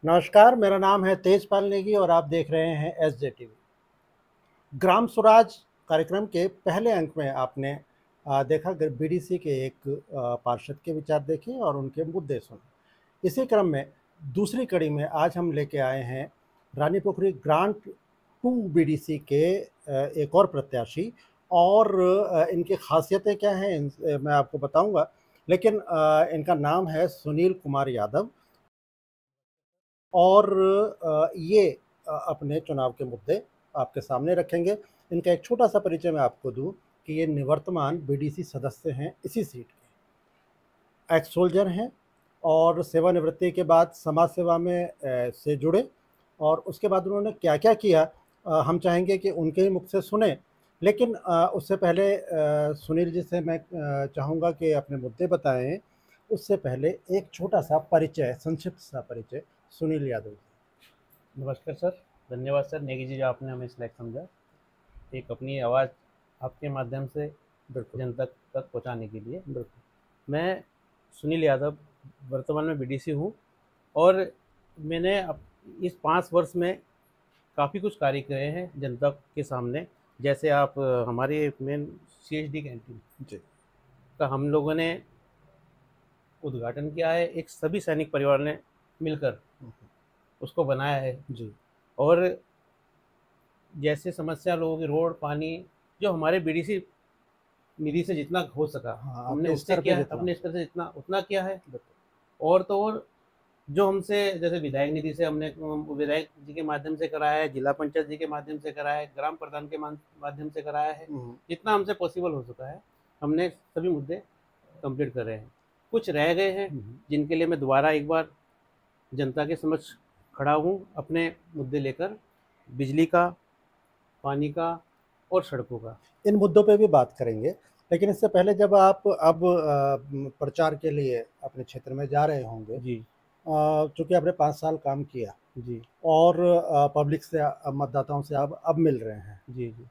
नमस्कार, मेरा नाम है तेजपाल नेगी और आप देख रहे हैं एसजे टीवी। ग्राम स्वराज कार्यक्रम के पहले अंक में आपने देखा कि बीडीसी के एक पार्षद के विचार देखे और उनके मुद्दे सुने। इसी क्रम में दूसरी कड़ी में आज हम लेके आए हैं रानी पोखरी ग्रांट 2 बीडीसी के एक और प्रत्याशी और इनकी खासियतें क्या हैं मैं आपको बताऊंगा। लेकिन इनका नाम है सुनील कुमार यादव और ये अपने चुनाव के मुद्दे आपके सामने रखेंगे। इनका एक छोटा-सा परिचय मैं आपको दूँ कि ये निवर्तमान बीडीसी सदस्य हैं इसी सीट के। एक्स सोल्जर हैं और सेवानिवृत्ति के बाद समाज सेवा में से जुड़े और उसके बाद उन्होंने क्या-क्या किया हम चाहेंगे कि उनके ही मुख से सुनें। लेकिन उससे पहले सुनील जी से मैं चाहूँगा कि अपने मुद्दे बताएँ। उससे पहले एक छोटा-सा परिचय, संक्षिप्त सा परिचय सुनील यादव जी। नमस्कार सर। धन्यवाद सर नेगी जी, जो आपने हमें सिलेक्ट समझा एक अपनी आवाज़ आपके माध्यम से बिल्कुल, जन तक पहुंचाने के लिए। बिल्कुल। मैं सुनील यादव वर्तमान में बीडीसी हूं और मैंने इस 5 वर्ष में काफ़ी कुछ कार्य करे हैं जनता के सामने। जैसे आप हमारे मेन सीएचडी कैंटीन जी। का हम लोगों ने उद्घाटन किया है, एक सभी सैनिक परिवार ने मिलकर हुँ, उसको बनाया है। जी। और जैसे समस्या लोगों की रोड पानी, जो हमारे बीडीसी निधि से जितना हो सका हाँ, हमने अपने उससे स्तर पे किया है, जितना अपने हो। स्तर से जितना उतना किया है। बिल्कुल। और तो और जो हमसे जैसे विधायक निधि से हमने विधायक जी के माध्यम से कराया है, जिला पंचायत जी के माध्यम से कराया है, ग्राम प्रधान के माध्यम से कराया है, हुँ, जितना हमसे पॉसिबल हो सका है हमने सभी मुद्दे कंप्लीट कर रहे हैं। कुछ रह गए हैं हुँ, हुँ। जिनके लिए मैं दोबारा एक बार जनता के समक्ष खड़ा हूँ अपने मुद्दे लेकर, बिजली का, पानी का और सड़कों का। इन मुद्दों पे भी बात करेंगे, लेकिन इससे पहले जब आप अब प्रचार के लिए अपने क्षेत्र में जा रहे होंगे, जी। चूँकि आपने 5 साल काम किया जी। और पब्लिक से मतदाताओं से आप अब मिल रहे हैं। जी। जी।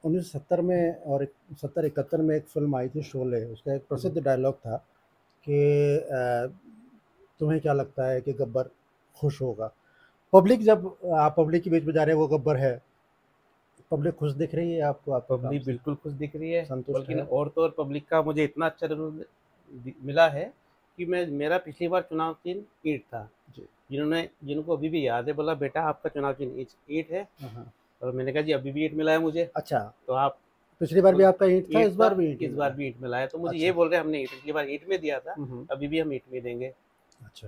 1970 में और 70-71 में एक फ़िल्म आई थी शोले, उसका एक हम्म। प्रसिद्ध डायलॉग था कि तुम्हें क्या लगता है कि गब्बर खुश होगा? पब्लिक जब आप पब्लिक के बीच में जा रहे हैं, वो गब्बर है, पब्लिक खुश दिख रही है आपको आपके काम पब्लिक से? बिल्कुल खुश दिख रही है। संतुष्ट बल्कि है? और तो और पब्लिक का मुझे इतना अच्छा रिव्यू मिला है कि मैं मेरा पिछली बार चुनाव चिन्ह ईंट था। जी। जिनको अभी भी याद है, बोला बेटा आपका चुनाव चिन्ह ईंट है। हाँ, हाँ। और मैंने कहा जी अभी भी ईंट मिला है मुझे। अच्छा, तो आप पिछली बार भी खुद आपका ईंट था, ईंट इस था, बार भी ईंट ही इस बार मिला है? भी ईंट मिला है, तो मुझे ये अच्छा। बोल रहे हैं हमने पिछली बार ईंट में दिया था, हुँ, हुँ। अभी भी हम ईंट में देंगे। अच्छा,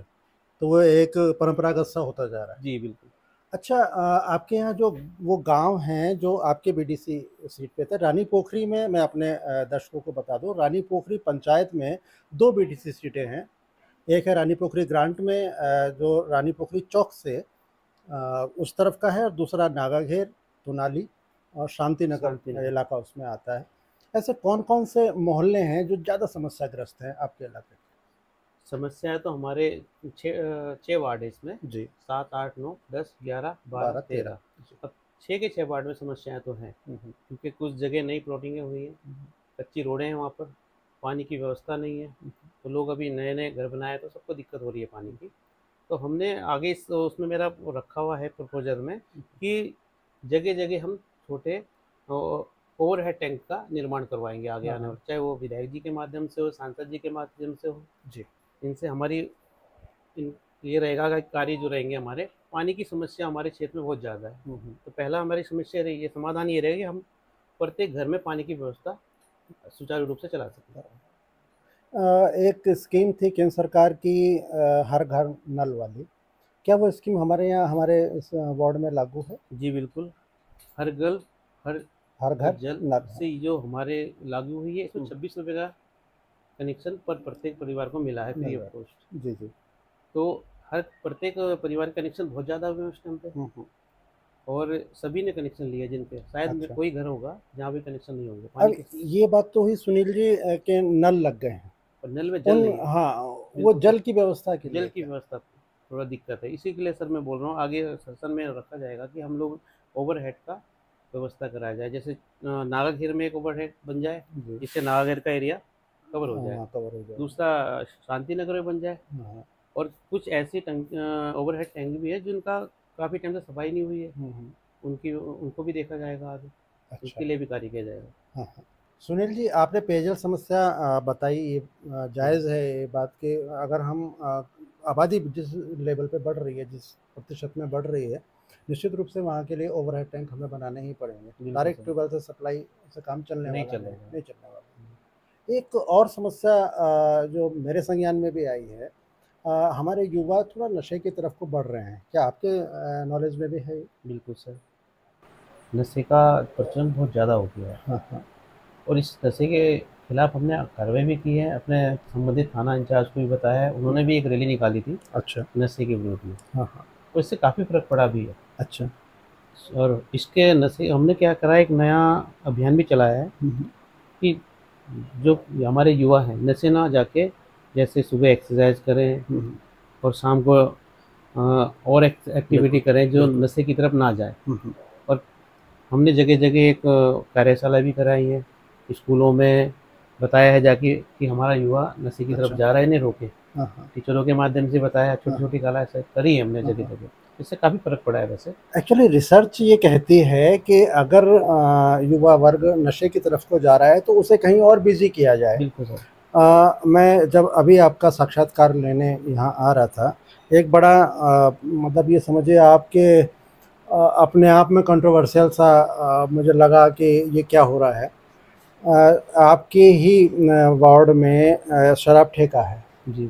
तो वो एक परंपरागत सा होता जा रहा है। जी बिल्कुल। अच्छा आपके यहाँ जो वो गाँव हैं जो आपके बीडीसी सीट पे थे, रानी पोखरी में मैं अपने दर्शकों को बता दूँ, रानी पोखरी पंचायत में 2 बीडीसी सीटें हैं। एक है रानी पोखरी ग्रांट में जो रानी पोखरी चौक से उस तरफ का है और दूसरा नागाघेर, तुनाली और शांति शांति नगर नगर। इलाका उसमें आता है। ऐसे कौन-कौन से मोहल्ले हैं जो ज़्यादा समस्याग्रस्त हैं आपके इलाके के? समस्याएं तो हमारे छः वार्ड है इसमें। जी, 7, 8, 9, 10, 11, 12, 12, 13 13। जी। अब 6 के 6 वार्ड में समस्याएं तो हैं, हुँ, हुँ, क्योंकि कुछ जगह नई प्लॉटिंगें हुई हैं, हुँ, कच्ची रोडें हैं वहाँ पर, पानी की व्यवस्था नहीं है। हुँ, तो लोग अभी नए नए घर बनाए तो सबको दिक्कत हो रही है पानी हुँ, की। तो हमने आगे उसमें मेरा वो रखा हुआ है प्रपोजल में कि जगह जगह हम छोटे ओवरहेड टैंक का निर्माण करवाएंगे आगे हाँ, आने हाँ, वाले, चाहे वो विधायक जी के माध्यम से हो, सांसद जी के माध्यम से हो। जी। इनसे हमारी इन ये रहेगा कि कार्य जो रहेंगे हमारे, पानी की समस्या हमारे क्षेत्र में बहुत ज़्यादा है। हुँ, हुँ। तो पहला हमारी समस्या रही है, समाधान ये रहेगा कि हम प्रत्येक घर में पानी की व्यवस्था सुचारू रूप से चला सकें। एक स्कीम थी केंद्र सरकार की हर घर नल वाली, क्या वो स्कीम हमारे यहाँ हमारे इस वार्ड में लागू है? जी बिल्कुल। हर घर हर हर घर घर जल नल है। से जो हमारे लागू हुई है, इसमें हुँ, 26 रुपये का कनेक्शन पर प्रत्येक परिवार को मिला है, फ्री मिल ऑफ रहा कॉस्ट। है। जी, जी। तो हर प्रत्येक परिवार का कनेक्शन बहुत ज़्यादा हुए उस टाइम पे। हुँ, हुँ। और सभी ने कनेक्शन लिया, जिनके शायद में अच्छा। कोई घर होगा जहाँ भी कनेक्शन नहीं होंगे पानी अब के। ये बात तो हुई सुनील जी के नल लग गए हैं। और नल में जल उन नहीं है। हाँ, वो बिल्कुल जल सर। की व्यवस्था के जल लिए की क्या? व्यवस्था थोड़ा दिक्कत है, इसी के लिए सर मैं बोल रहा हूँ आगे सेशन में रखा जाएगा कि हम लोग ओवरहेड का व्यवस्था कराया जाए। जैसे नागाघीर में एक ओवरहेड बन जाए, जी। जिससे नागाघीर का एरिया कवर हो जाए। हाँ, कवर हो जाएगा। दूसरा शांति नगर में बन जाए, हाँ, और कुछ ऐसे ओवरहेड टैंक भी है जिनका काफ़ी टाइम से सफाई नहीं हुई है, उनको भी देखा जाएगा आगे। अच्छा। उसके लिए भी कार्य किया जाएगा। हाँ, हाँ। सुनील जी, आपने पेयजल समस्या बताई, ये जायज़ है ये बात कि अगर हम आबादी जिस लेवल पे बढ़ रही है, जिस प्रतिशत में बढ़ रही है, निश्चित रूप से वहाँ के लिए ओवरहेड टैंक हमें बनाने ही पड़ेंगे। बिल्कुल डायरेक्ट सर, ट्यूबवेल से सप्लाई से काम चलने नहीं वाला चलेगा। नहीं चलने वाला। एक और समस्या जो मेरे संज्ञान में भी आई है, हमारे युवा थोड़ा नशे की तरफ को बढ़ रहे हैं। क्या आपके नॉलेज में भी है ये? बिल्कुल सर, नशे का प्रचलन बहुत ज़्यादा हो गया है हाँ, हाँ। और इस नशे के खिलाफ हमने कार्रवाई भी की है, अपने संबंधित थाना इंचार्ज को भी बताया है, उन्होंने भी एक रैली निकाली थी अच्छा। नशे के विरोध में, हाँ, हाँ। और इससे काफ़ी फ़र्क पड़ा भी है। अच्छा। और इसके नशे हमने क्या करा, एक नया अभियान भी चलाया है कि जो हमारे युवा हैं नशे ना जाके, जैसे सुबह एक्सरसाइज करें और शाम को और एक्टिविटी करें जो बिल्कुल। नशे की तरफ ना जाए। और हमने जगह जगह एक कार्यशाला भी कराई है, स्कूलों में बताया है जाके कि हमारा युवा नशे की तरफ अच्छा। जा रहा है, इन्हें रोके। हाँ, हाँ। टीचरों के माध्यम से बताया, छोटी हाँ, छोटी कला ऐसे करी है हमने हाँ, जगह हाँ। जगह, इससे काफ़ी फ़र्क पड़ा है वैसे। एक्चुअली रिसर्च ये कहती है कि अगर युवा वर्ग नशे की तरफ को जा रहा है तो उसे कहीं और बिज़ी किया जाए। बिल्कुल सर। मैं जब अभी आपका साक्षात्कार लेने यहाँ आ रहा था, एक बड़ा मतलब ये समझिए आपके अपने आप में कंट्रोवर्शियल सा मुझे लगा कि ये क्या हो रहा है। आपके ही वार्ड में शराब ठेका है। जी।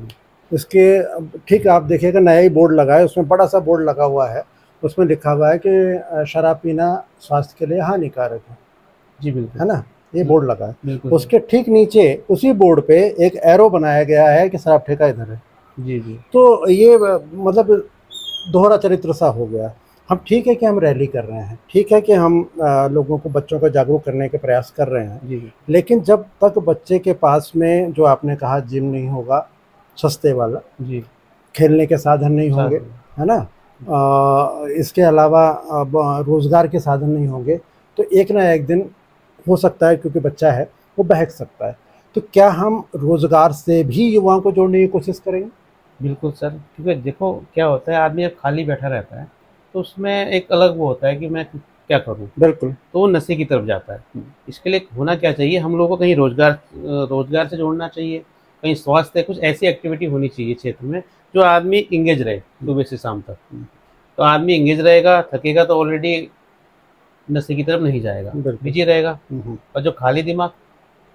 इसके ठीक आप देखिएगा, नया ही बोर्ड लगा है, उसमें बड़ा सा बोर्ड लगा हुआ है, उसमें लिखा हुआ है कि शराब पीना स्वास्थ्य के लिए हानिकारक जी बिल्कुल। है ना? ये बिल बोर्ड लगा है। बिल्कुल सर। उसके ठीक नीचे उसी बोर्ड पे एक एरो बनाया गया है कि शराब ठेका इधर है। जी, जी। तो ये मतलब दोहरा चरित्र सा हो गया। हम ठीक है कि हम रैली कर रहे हैं, ठीक है कि हम लोगों को, बच्चों को जागरूक करने के प्रयास कर रहे हैं, जी, जी। लेकिन जब तक बच्चे के पास में जो आपने कहा जिम नहीं होगा, सस्ते वाला, जी, खेलने के साधन नहीं साथ होंगे, में। है ना? इसके अलावा अब रोज़गार के साधन नहीं होंगे, तो एक ना एक दिन हो सकता है, क्योंकि बच्चा है, वो बहक सकता है। तो क्या हम रोज़गार से भी युवाओं को जोड़ने की कोशिश करेंगे? बिल्कुल सर, क्योंकि देखो क्या होता है, आदमी जब खाली बैठा रहता है, तो उसमें एक अलग वो होता है कि मैं क्या करूँ? बिल्कुल। तो वो नशे की तरफ जाता है। इसके लिए होना क्या चाहिए, हम लोगों को कहीं रोज़गार से जोड़ना चाहिए, कहीं स्वास्थ्य, कुछ ऐसी एक्टिविटी होनी चाहिए क्षेत्र में, जो आदमी एंगेज रहे सुबह से शाम तक। तो आदमी एंगेज रहेगा, थकेगा तो ऑलरेडी नशे की तरफ नहीं जाएगा, बिल्कुल। बिज़ी रहेगा। हुँ। और जो खाली दिमाग,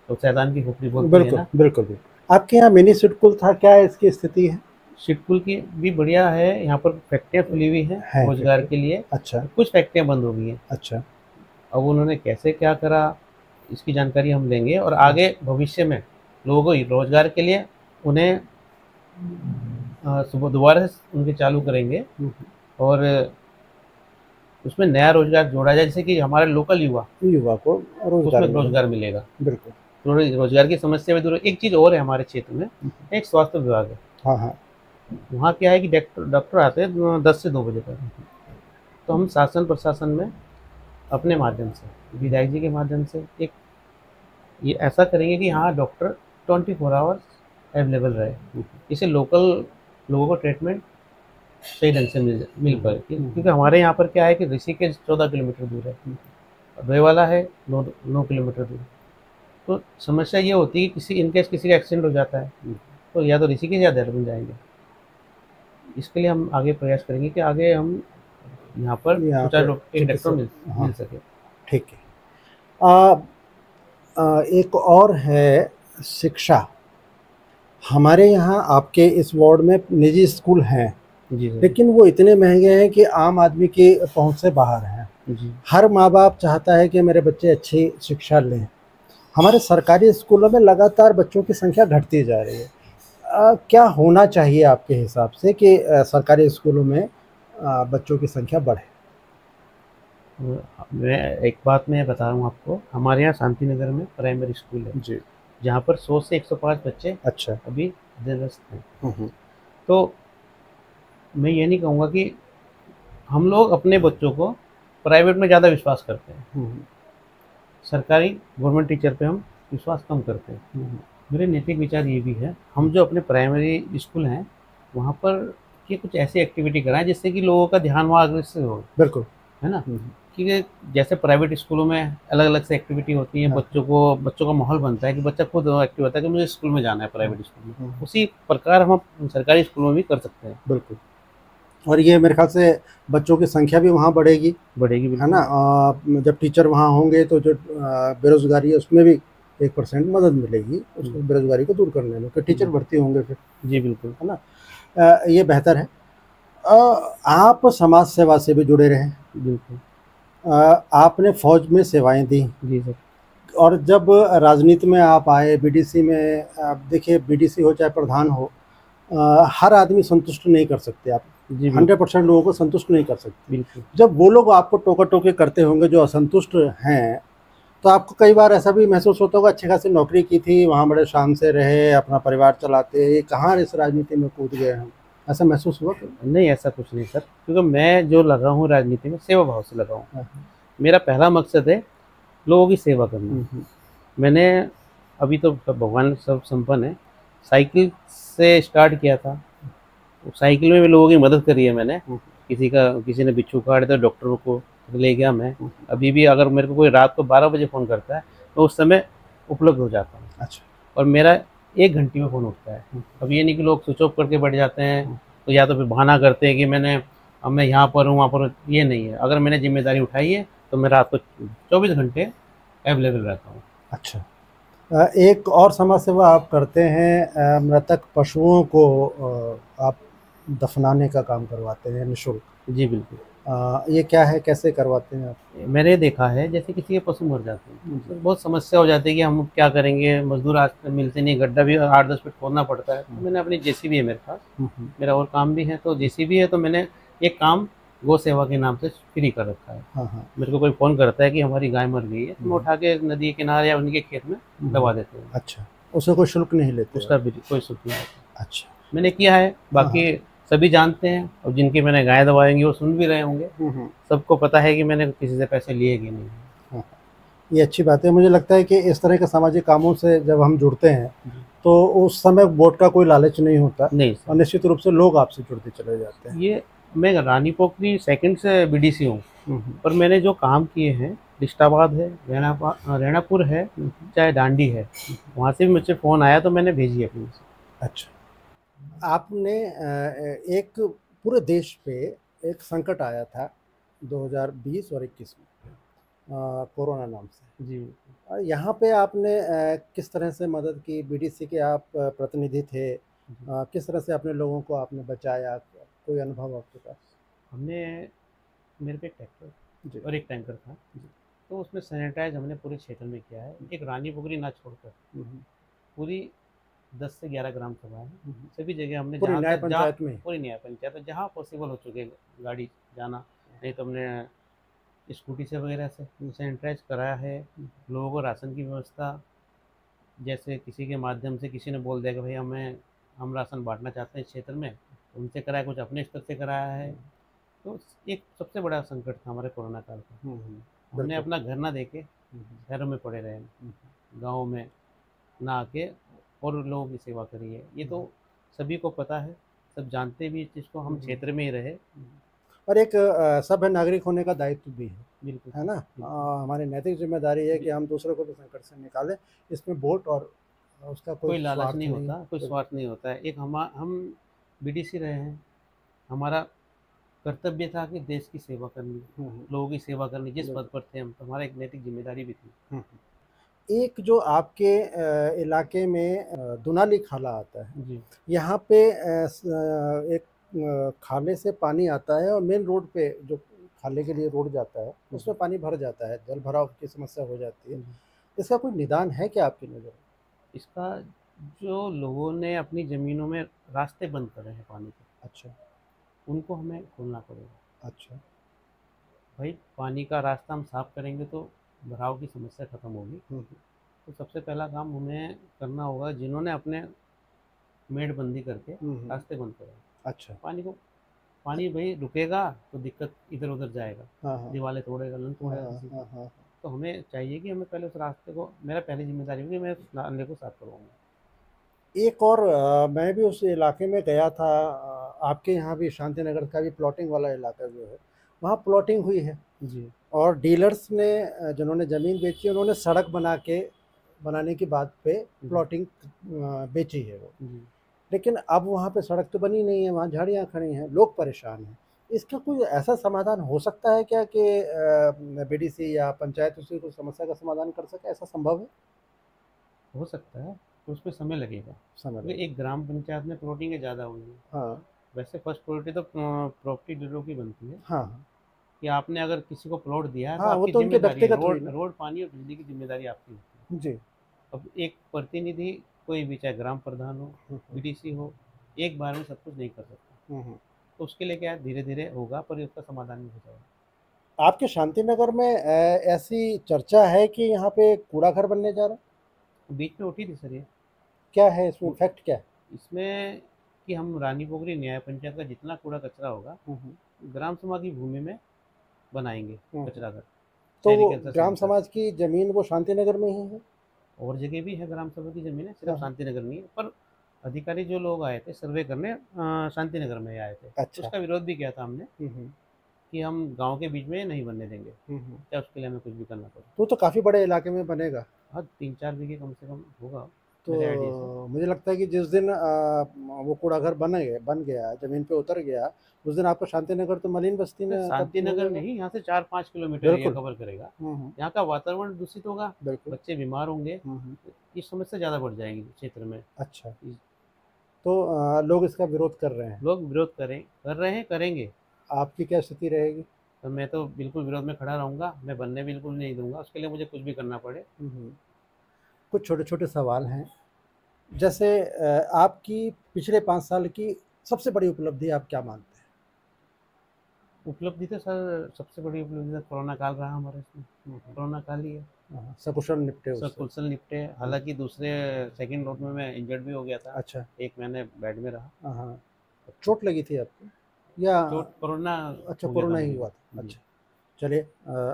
तो शैतान की खोपड़ी बोलती है बिल्कुल, ना। बिल्कुल, बिल्कुल। आपके यहाँ मिनी सिडकुल था, क्या इसकी स्थिति है? सिडकुल की भी बढ़िया है, यहाँ पर फैक्ट्रियाँ खुली हुई हैं है रोज़गार फैक्ट्री? के लिए। अच्छा। कुछ फैक्ट्रियाँ बंद हो गई हैं। अच्छा। अब उन्होंने कैसे क्या करा, इसकी जानकारी हम लेंगे और आगे भविष्य में लोगों को रोज़गार के लिए उन्हें सुबह दोबारा से उनके चालू करेंगे और उसमें नया रोज़गार जोड़ा जाए, जैसे कि हमारे लोकल युवा, युवा को रोज़गार उसमें मिले। रोज़गार मिलेगा। बिल्कुल। तो रोज़गार की समस्या भी दूर हो। एक चीज़ और है हमारे क्षेत्र में, एक स्वास्थ्य विभाग है। हाँ, हाँ। वहाँ क्या है कि डॉक्टर आते हैं 10 से 2 बजे तक। तो हम शासन प्रशासन में अपने माध्यम से, विधायक जी के माध्यम से एक ये ऐसा करेंगे कि हाँ डॉक्टर 24 आवर्स अवेलेबल रहे, इससे लोकल लोगों को ट्रीटमेंट सही ढंग से मिल पाए। क्योंकि हमारे यहाँ पर क्या है कि ऋषिकेश 14 किलोमीटर दूर है, डोईवाला है 9 किलोमीटर दूर। तो समस्या ये होती है कि किसी इनकेस किसी का एक्सीडेंट हो जाता है, तो या तो ऋषिकेश या देहरादून जाएंगे। इसके लिए हम आगे प्रयास करेंगे कि आगे हम यहाँ पर यहाँ सुचारू पे रूप से एक डॉक्टर चिकित्सक, हाँ, मिल सके। ठीक है। एक और है शिक्षा। हमारे यहाँ आपके इस वार्ड में निजी स्कूल हैं, जी सर। लेकिन वो इतने महँगे हैं कि आम आदमी की पहुँच से बाहर हैं। जी। हर माँ-बाप चाहता है कि मेरे बच्चे अच्छी शिक्षा लें। हमारे सरकारी स्कूलों में लगातार बच्चों की संख्या घटती जा रही है। क्या होना चाहिए आपके हिसाब से कि सरकारी स्कूलों में बच्चों की संख्या बढ़े? मैं एक बात मैं बता रहा हूँ आपको, हमारे यहाँ शांति नगर में प्राइमरी स्कूल है, जी। जहाँ पर 100 से 105 बच्चे अच्छा। अभी अध्ययनरत हैं। हुँ। तो मैं ये नहीं कहूँगा कि हम लोग अपने बच्चों को प्राइवेट में ज़्यादा विश्वास करते हैं, सरकारी गवर्नमेंट टीचर पे हम विश्वास कम करते हैं। मेरे नैतिक विचार ये भी है, हम जो अपने प्राइमरी स्कूल हैं वहाँ पर कि कुछ ऐसी एक्टिविटी कराएं जिससे कि लोगों का ध्यान वहाँ अग्रसर हो, बिल्कुल। है ना। कि जैसे प्राइवेट स्कूलों में अलग अलग से एक्टिविटी होती है, हाँ, बच्चों का माहौल बनता है कि बच्चा खुद एक्टिव होता है कि मुझे स्कूल में जाना है, प्राइवेट स्कूल में। हाँ, उसी प्रकार हम सरकारी स्कूलों में भी कर सकते हैं। बिल्कुल। और ये मेरे ख्याल से बच्चों की संख्या भी वहाँ बढ़ेगी, बढ़ेगी है ना। बिल्कुल। जब टीचर वहाँ होंगे तो जो बेरोज़गारी है उसमें भी 1% मदद मिलेगी उसको बेरोज़गारी को दूर करने में, क्योंकि टीचर भर्ती होंगे फिर, जी बिल्कुल। है ना। ये बेहतर है। आप समाज सेवा से भी जुड़े रहे। बिल्कुल। आपने फौज में सेवाएं दी, जी सर। और जब राजनीति में आप आए, बीडीसी में, आप देखिए बीडीसी हो चाहे प्रधान हो, हर आदमी संतुष्ट नहीं कर सकते आप। जी बिल्कुल। 100% लोगों को संतुष्ट नहीं कर सकते। बिल्कुल। जब वो लोग आपको टोका टोकी करते होंगे जो असंतुष्ट हैं, तो आपको कई बार ऐसा भी महसूस होता होगा, अच्छी खासी नौकरी की थी, वहाँ बड़े शान से रहे, अपना परिवार चलाते, ये कहाँ इस राजनीति में कूद गए हम, ऐसा महसूस हुआ कभी? नहीं, ऐसा कुछ नहीं सर, क्योंकि मैं जो लगा हूँ राजनीति में सेवा भाव से लगा हूँ। हाँ, मेरा पहला मकसद है लोगों की सेवा करना। हाँ, मैंने अभी तो भगवान सब संपन्न है, साइकिल से स्टार्ट किया था। साइकिल में भी लोगों की मदद करी है मैंने। किसी ने बिच्छू काट दिया, डॉक्टर को ले गया मैं। अभी भी अगर मेरे को कोई रात को 12 बजे फ़ोन करता है तो उस समय उपलब्ध हो जाता हूँ। अच्छा। और मेरा 1 घंटे में फ़ोन उठता है। अब ये नहीं कि लोग स्विच ऑफ करके बैठ जाते हैं, तो या तो फिर बहाना करते हैं कि मैं यहाँ पर हूँ, वहाँ पर हूँ। ये नहीं है, अगर मैंने जिम्मेदारी उठाई है तो मैं रात को 24 घंटे अवेलेबल रहता हूँ। अच्छा। एक और समाज सेवा आप करते हैं, मृतक पशुओं को आप दफनाने का काम करवाते हैं निःशुल्क। जी बिल्कुल। ये क्या है, कैसे करवाते हैं आप? मैंने देखा है जैसे किसी के पशु मर जाते हैं तो बहुत समस्या हो जाती है कि हम क्या करेंगे, मजदूर आज तक मिलते नहीं, गड्ढा भी 8-10 फीट खोदना पड़ता है। तो मैंने अपनी जेसीबी है मेरे पास, मेरा और काम भी है, तो जेसीबी है, तो मैंने एक काम गौ सेवा के नाम से फ्री कर रखा है। हाँ, हाँ। मेरे को कोई फ़ोन करता है कि हमारी गाय मर गई है, तो मैं उठा के नदी के किनारे या उनके खेत में दबा देते हैं। अच्छा, उसका कोई शुल्क नहीं लेते उसका आप? भी कोई शुल्क नहीं होता। अच्छा। मैंने किया है, हाँ, हाँ। बाकी सभी जानते हैं, और जिनकी मैंने गाय दबाएंगे वो सुन भी रहे होंगे। सबको पता है कि मैंने किसी से पैसे लिए कि नहीं। हाँ, ये अच्छी बात है। मुझे लगता है कि इस तरह के सामाजिक कामों से जब हम जुड़ते हैं, तो उस समय वोट का कोई लालच नहीं होता, नहीं और सर, निश्चित रूप से लोग आपसे जुड़ते चले जाते हैं। ये मैं रानी पोखरी सेकंड से बीडीसी हूँ, पर मैंने जो काम किए हैं, रिश्ताबाद है, रेणापुर है, चाहे डांडी है, वहाँ से भी मुझसे फ़ोन आया तो मैंने भेजी है अपनी। अच्छा। आपने एक पूरे देश पे एक संकट आया था 2020 और 21 में, कोरोना नाम से। जी। यहाँ पे आपने किस तरह से मदद की? बीडीसी के आप प्रतिनिधि थे, किस तरह से अपने लोगों को आपने बचाया? कोई अनुभव आपके पास? हमने मेरे पे एक ट्रैक्टर जी। और एक टैंकर था, तो उसमें सैनिटाइज हमने पूरे क्षेत्र में किया है, एक रानी पोखरी ना छोड़कर। पूरी 10 से 11 ग्राम सभा है, सभी जगह हमने पूरी जहाँ न्याय तक जहाँ पंचायत में? पूरी न्याय पंचायत जहाँ पॉसिबल हो चुके गाड़ी जाना, नहीं तो हमने स्कूटी से वगैरह से सैनिटाइज कराया है। लोगों को राशन की व्यवस्था, जैसे किसी के माध्यम से किसी ने बोल दिया कि भाई हम राशन बांटना चाहते हैं इस क्षेत्र में, तो उनसे कराया, कुछ अपने स्तर से कराया है। तो एक सबसे बड़ा संकट था हमारे कोरोना काल का। हमने बिल्कुल। अपना घर ना देके शहरों में पड़े रहे, गाँव में ना आके और लोगों की सेवा करी है। ये तो सभी को पता है, सब जानते भी इस चीज़ को, हम क्षेत्र में ही रहे। और एक सभ्य नागरिक होने का दायित्व भी बिल्कुल है सर, ना। बिल्कुल। हमारी नैतिक जिम्मेदारी है कि हम दूसरों को भी संकट से निकालें। इसमें वोट और उसका कोई कोई लालच स्वार्थ नहीं नहीं। होता, कोई स्वार्थ नहीं होता है। एक हम बीडीसी रहे हैं, हमारा कर्तव्य था कि देश की सेवा करनी, लोगों की सेवा करनी। जिस पद पर थे हम, तो हमारा एक नैतिक जिम्मेदारी भी थी। एक जो आपके इलाके में दुनाली खाला आता है, जी। यहाँ पे एक खाले से पानी आता है, और मेन रोड पे जो खाले के लिए रोड जाता है उसमें पानी भर जाता है, जल भराव की समस्या हो जाती है। इसका कोई निदान है क्या आपकी नज़र में? इसका जो लोगों ने अपनी ज़मीनों में रास्ते बंद करे हैं पानी के, अच्छा। उनको हमें खोलना पड़ेगा। अच्छा। भाई, पानी का रास्ता हम साफ करेंगे तो भराव की समस्या खत्म होगी। तो सबसे पहला काम हमें करना होगा, जिन्होंने अपने मेड़बंदी करके रास्ते बंद करे, अच्छा। पानी भाई रुकेगा तो दिक्कत इधर उधर जाएगा, हाँ, हाँ। दीवारें तोड़ेगा, लन हाँ, तोड़ेगा हाँ, किसी की। हाँ, हाँ। तो हमें चाहिए कि हमें पहले उस रास्ते को, मेरा पहली जिम्मेदारी होगी, मैं उस नाले को साफ करवाऊंगा। एक और मैं भी उस इलाके में गया था, आपके यहाँ भी शांति नगर का भी प्लॉटिंग वाला इलाका जो है, वहाँ प्लॉटिंग हुई है जी, और डीलर्स ने जिन्होंने ज़मीन बेची उन्होंने सड़क बनाने की बात पे जी, प्लॉटिंग बेची है वो। जी। लेकिन अब वहाँ पे सड़क तो बनी नहीं है, वहाँ झाड़ियाँ खड़ी हैं, लोग परेशान हैं। इसका कोई ऐसा समाधान हो सकता है क्या कि बीडीसी या पंचायत उसी को समस्या का समाधान कर सके? ऐसा संभव है? हो सकता है, तो उसमें समय लगेगा। समय क्योंकि लगेगा। एक ग्राम पंचायत में प्लॉटिंगें ज़्यादा हुई हैं। हाँ, वैसे फर्स्ट प्रायोरिटी तो प्रॉपर्टी डीलरों की बनती है हाँ, हाँ। कि आपने अगर किसी को प्लॉट दिया है तो हाँ, वो आपकी तो उनकी ज़िम्मेदारी है, व्यक्तिगत हुई रोड ना। रोड, पानी और बिजली की ज़िम्मेदारी आपकी होती है। जी। अब एक प्रतिनिधि कोई भी, चाहे ग्राम प्रधान हो, हुँ, हुँ। बीडीसी हो, एक बार में सब कुछ नहीं कर सकता। हुँ, हुँ। तो उसके लिए क्या है, धीरे-धीरे होगा पर उसका समाधान भी हो जाएगा। आपके शांतिनगर में ऐसी चर्चा है कि यहाँ पे कूड़ा घर बनने जा रहा है? बीच में उठी थी सर ये। क्या है इसमें वो फैक्ट क्या है? इसमें कि हम रानी पोखरी न्याय पंचायत का जितना कूड़ा कचरा होगा, हुँ, हुँ। ग्राम सभा की भूमि में बनाएँगे हुँ, हुँ। कचरा घर, तो वो सेरीकल्चर ग्राम सेंटर। समाज की ज़मीन वो शांतिनगर में ही है? और जगह भी है ग्राम सभा की ज़मीन है, हाँ, सिर्फ हाँ। शांति नगर नहीं है। पर अधिकारी जो लोग आए थे सर्वे करने, शांति नगर में आए थे, तो अच्छा। उसका विरोध भी किया था हमने हुँ, हुँ। कि हम गांव के बीच में नहीं बनने देंगे, हुँ, हुँ। चाहे उसके लिए हमें कुछ भी करना पड़े। तो काफ़ी बड़े इलाके में बनेगा। हाँ, 3-4 बीघे कम से कम होगा मेरे आइडिया से। तो मुझे लगता है कि जिस दिन वो कूड़ाघर बन गया, ज़मीन पे उतर गया, उस दिन आपको शांतिनगर तो मलिन बस्ती तो में शांति तब्दील हो नगर जाएगा। नहीं, यहाँ से 4-5 किलोमीटर एरिया बिल्कुल। कवर करेगा। हुँ, हुँ। यहाँ का वातावरण दूषित होगा, बिल्कुल। बच्चे बीमार होंगे, हुँ, हुँ। ये समस्या ज़्यादा बढ़ जाएगी क्षेत्र में। अच्छा, तो लोग इसका विरोध कर रहे हैं। लोग विरोध कर रहे हैं, करेंगे। आपकी क्या स्थिति रहेगी? तो मैं तो बिल्कुल विरोध में खड़ा रहूँगा, मैं बनने बिल्कुल नहीं दूँगा, उसके लिए मुझे कुछ भी करना पड़े। हुँ, हुँ। कुछ छोटे-छोटे सवाल हैं। जैसे आपकी पिछले 5 साल की सबसे बड़ी उपलब्धि आप क्या मानते हैं? उपलब्धि तो सर, सबसे बड़ी उपलब्धि तो कोरोना काल रहा हमारे इसमें। हुँ, हुँ। कोरोना काल ही है। हाँ, सकुशल निपटे सब उससे। कुशल निपटे। हुँ। हालाँकि दूसरे सेकंड राउंड में मैं इंजर्ड भी हो गया था। अच्छा। 1 महीने बेड में रहा। हाँ, हाँ। चोट लगी थी आपको? या चोट कोरोना अच्छा, हो गया था कोरोना ही मुझे हुआ भी। था। जी। अच्छा। चलिए,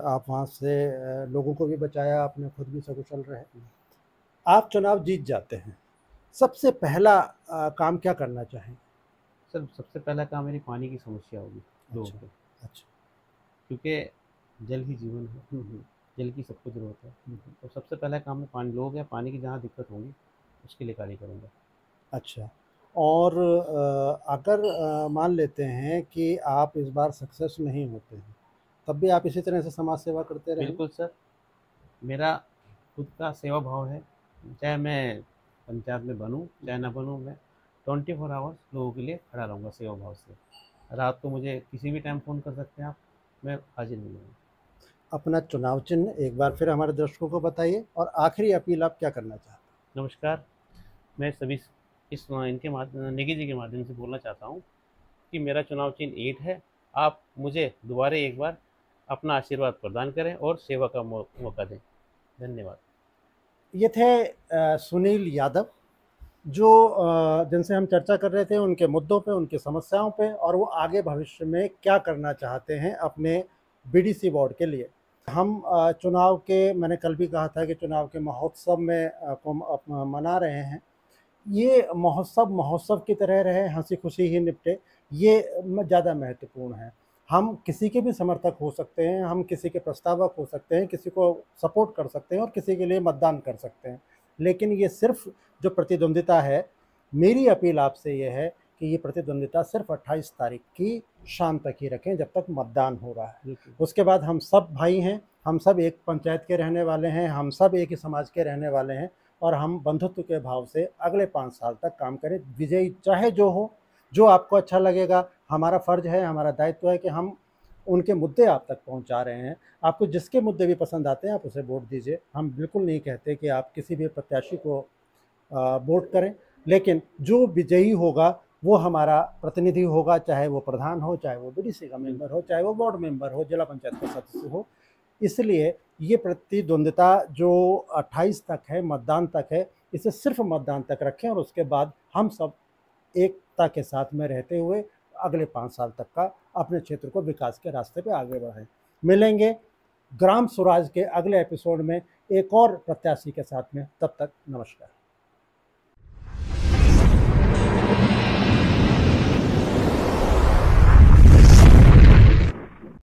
आप वहाँ से लोगों को भी बचाया, आपने खुद भी सकुशल रहे। आप चुनाव जीत जाते हैं, सबसे पहला काम क्या करना चाहेंगे? सर, सबसे पहला काम मेरी पानी की समस्या होगी लोगों अच्छा, को, अच्छा। क्योंकि जल ही जीवन है, हुँ, हुँ, जल की सबको ज़रूरत है। हुँ, हुँ। तो सबसे पहला काम मैं पानी, लोग या पानी की जहाँ दिक्कत होगी, उसके लिए कार्य करूँगा। अच्छा, और अगर मान लेते हैं कि आप इस बार सक्सेस नहीं होते हैं, तब भी आप इसी तरह से समाज सेवा करते रहेंगे? बिल्कुल सर, मेरा खुद का सेवा भाव है। चाहे मैं पंचायत में बनूँ, चाहे ना बनूँ, मैं 24 आवर्स लोगों के लिए खड़ा रहूँगा सेवा भाव से। रात को मुझे किसी भी टाइम फ़ोन कर सकते हैं आप, मैं हाज़िर मिलूँगा। अपना चुनाव चिन्ह एक बार फिर हमारे दर्शकों को बताइए और आखिरी अपील आप क्या करना चाहते हैं? नमस्कार, मैं सभी इस इनके निकी जी के माध्यम से बोलना चाहता हूँ कि मेरा चुनाव चिन्ह ईंट है। आप मुझे दोबारा एक बार अपना आशीर्वाद प्रदान करें और सेवा का मौका दें। धन्यवाद। ये थे सुनील यादव, जो जिनसे हम चर्चा कर रहे थे उनके मुद्दों पे, उनकी समस्याओं पे और वो आगे भविष्य में क्या करना चाहते हैं अपने बीडीसी वार्ड के लिए। हम चुनाव के, मैंने कल भी कहा था कि चुनाव के महोत्सव में मना रहे हैं। ये महोत्सव महोत्सव की तरह रहे, हँसी-खुशी ही निपटे, ये ज़्यादा महत्वपूर्ण है। हम किसी के भी समर्थक हो सकते हैं, हम किसी के प्रस्तावक हो सकते हैं, किसी को सपोर्ट कर सकते हैं और किसी के लिए मतदान कर सकते हैं। लेकिन ये सिर्फ़ जो प्रतिद्वंदिता है, मेरी अपील आपसे ये है कि ये प्रतिद्वंदिता सिर्फ़ 28 तारीख की शाम तक ही रखें, जब तक मतदान हो रहा है। बिल्कुल। उसके बाद हम सब भाई हैं, हम सब एक पंचायत के रहने वाले हैं, हम सब एक ही समाज के रहने वाले हैं और हम बंधुत्व के भाव से अगले 5 साल तक काम करें। विजयी चाहे जो हो, जो आपको अच्छा लगेगा, हमारा फ़र्ज़ है, हमारा दायित्व है कि हम उनके मुद्दे आप तक पहुंचा रहे हैं। आपको जिसके मुद्दे भी पसंद आते हैं, आप उसे वोट दीजिए। हम बिल्कुल नहीं कहते कि आप किसी भी प्रत्याशी को वोट करें, लेकिन जो विजयी होगा, वो हमारा प्रतिनिधि होगा, चाहे वो प्रधान हो, चाहे वो बीडीसी का मेंबर बिल्कुल। हो, चाहे वो वार्ड मेंबर हो, जिला पंचायत का सदस्य हो। इसलिए ये प्रतिद्वंदिता जो 28 तक है, मतदान तक है, इसे सिर्फ मतदान तक रखें और उसके बाद हम सब एकता के साथ में रहते हुए अगले 5 साल तक का अपने क्षेत्र को विकास के रास्ते पे आगे बढ़ाएं। मिलेंगे ग्राम स्वराज के अगले एपिसोड में एक और प्रत्याशी के साथ में। तब तक नमस्कार।